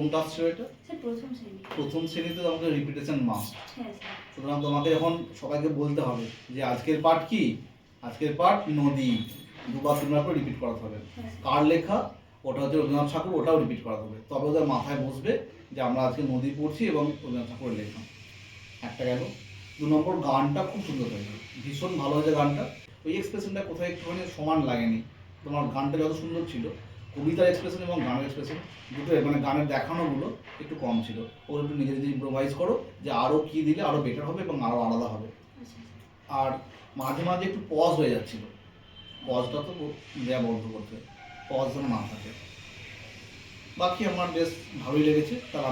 কোন ক্লাস ছিল এটা? স্যার প্রথম শ্রেণী। প্রথম শ্রেণীতে আমাকে রিপিটেশন মাস্ট। হ্যাঁ স্যার। সুতরাং তোমাকে এখন সবাইকে বলতে হবে যে আজকের পাঠ কি, আজকের পাঠ নদী, দুবার তিনবার করে রিপিট করাতে হবে। কার লেখা ওটা হচ্ছে রবীন্দ্রনাথ ঠাকুর, ওটাও রিপিট করাতে হবে, তবে ওদের মাথায় বসবে যে আমরা আজকে নদী পড়ছি এবং রবীন্দ্রনাথ ঠাকুরের লেখা। একটা গেল। 2 নম্বর, গানটা খুব সুন্দর হয়েছে, ভীষণ ভালো হয়েছে গানটা। ওই এক্সপ্রেশনটা কোথায় একটুখানি সমান লাগেনি। তোমার গানটা যত সুন্দর ছিল, কবিতার এক্সপ্রেশন এবং গানের এক্সপ্রেশন দুটোই, মানে গানের দেখানোগুলো একটু কম ছিল। ওগুলো একটু নিজে নিজে ইম্প্রোভাইজ করো যে আরও কী দিলে আরও বেটার হবে এবং আরও আলাদা হবে। আর মাঝে মাঝে একটু পজ হয়ে যাচ্ছিল, পজটা তো দেয়া বন্ধ করতে, পজ যেন না থাকে। বাকি আমার বেশ ভালোই লেগেছে। তার